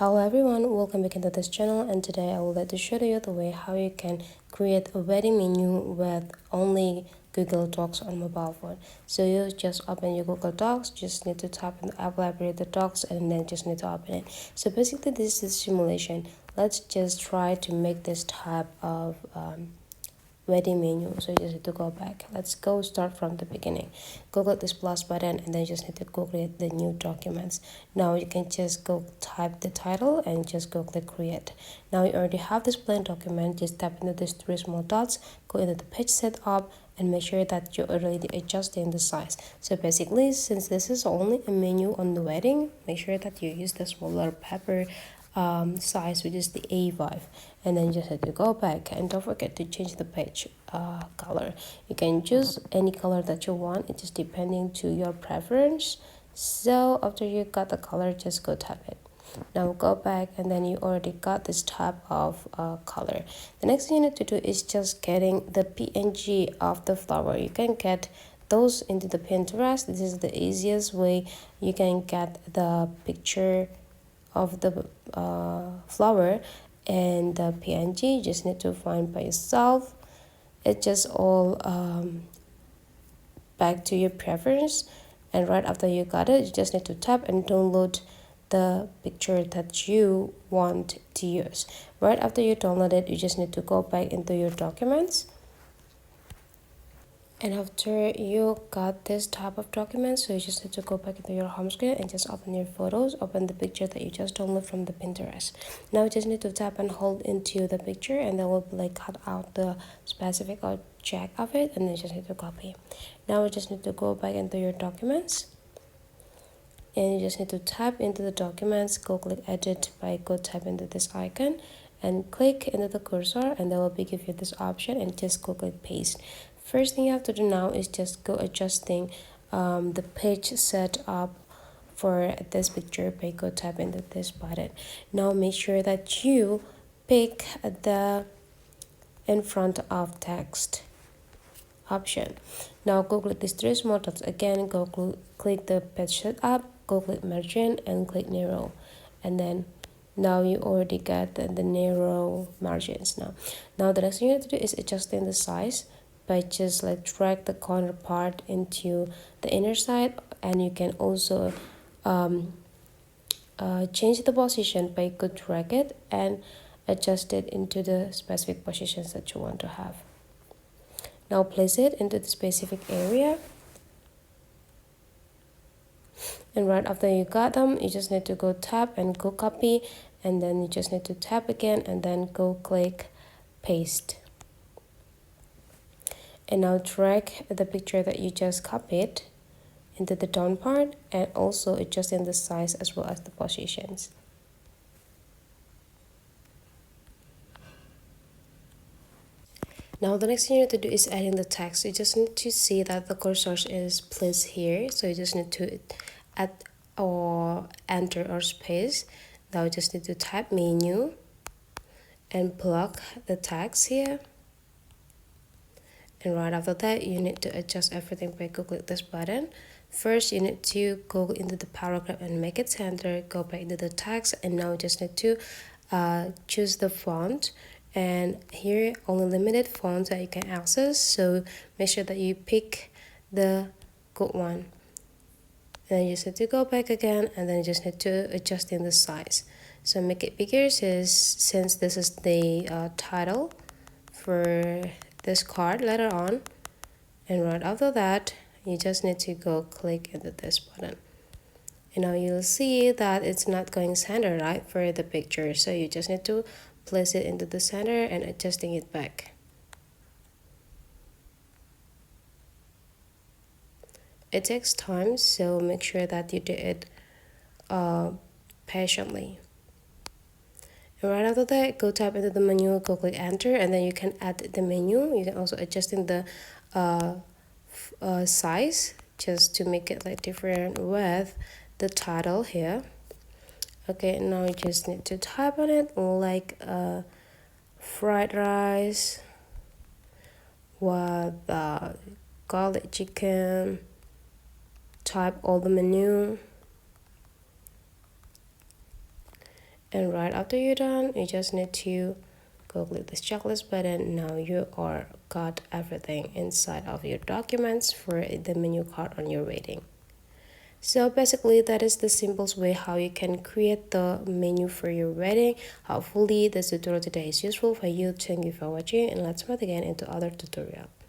Hello everyone, welcome back into this channel, and today I would like to show you the way how you can create a wedding menu with only Google Docs on mobile phone. So you just open your Google Docs, just need to type in the app library the docs, and then just need to open it. So basically this is simulation. Let's just try to make this type of wedding menu. So you just need to go back. Let's go start from the beginning. Go click this plus button, and then you just need to go create the new documents. Now you can just go type the title and just go click create. Now you already have this plain document. Just tap into these three small dots, go into the page setup, and make sure that you're already adjusting the size. So basically, since this is only a menu on the wedding, make sure that you use the smaller paper size, which is the A5, and then just have to go back, and don't forget to change the page color. You can choose any color that you want, it is depending to your preference. So after you got the color, just go tap it. Now go back, and then you already got this type of color. The next thing you need to do is just getting the PNG of the flower. You can get those into the Pinterest. This is the easiest way you can get the picture of the flower, and the PNG you just need to find by yourself. It's just all back to your preference, and right after you got it, you just need to tap and download the picture that you want to use. Right after you download it, you just need to go back into your documents. And after you got this type of document, so you just need to go back into your home screen and just open your photos, open the picture that you just downloaded from the Pinterest. Now you just need to tap and hold into the picture, and then will like cut out the specific object of it, and then you just need to copy. Now you just need to go back into your documents, and you just need to tap into the documents, go click edit by go tap into this icon and click into the cursor, and they will be give you this option, and just go click paste. First thing you have to do now is just go adjusting the page setup for this picture by go tap into this button. Now make sure that you pick the in front of text option. Now go click these three small dots again, go click the page setup, go click margin and click narrow, and then now you already got the narrow margins. Now the next thing you have to do is adjusting the size by just like drag the corner part into the inner side, and you can also change the position by go drag it and adjust it into the specific positions that you want to have. Now place it into the specific area, and right after you got them, you just need to go tap and go copy, and then you just need to tap again and then go click paste. And now drag the picture that you just copied into the down part, and also adjusting the size as well as the positions. Now the next thing you need to do is adding the text. You just need to see that the cursor is placed here, so you just need to add or enter or space. Now you just need to type menu and plug the text here, and right after that you need to adjust everything by go click this button. First you need to go into the paragraph and make it center, go back into the text, and now you just need to choose the font, and here only limited fonts that you can access, so make sure that you pick the good one. And then you just need to go back again, and then you just need to adjust in the size, so make it bigger since this is the title for this card later on. And right after that you just need to go click into this button, and now you'll see that it's not going center right for the picture, so you just need to place it into the center and adjusting it back. It takes time, so make sure that you do it patiently. And right after that, go tap into the menu, go click enter, and then you can add the menu. You can also adjust in the size just to make it like different with the title here. Okay, now you just need to type on it like fried rice with garlic chicken. Type all the menu, And right after you're done, you just need to go click this checklist button. Now you are got everything inside of your documents for the menu card on your rating. So basically that is the simplest way how you can create the menu for your wedding. Hopefully this tutorial today is useful for you. Thank you for watching, and let's meet again into other tutorial.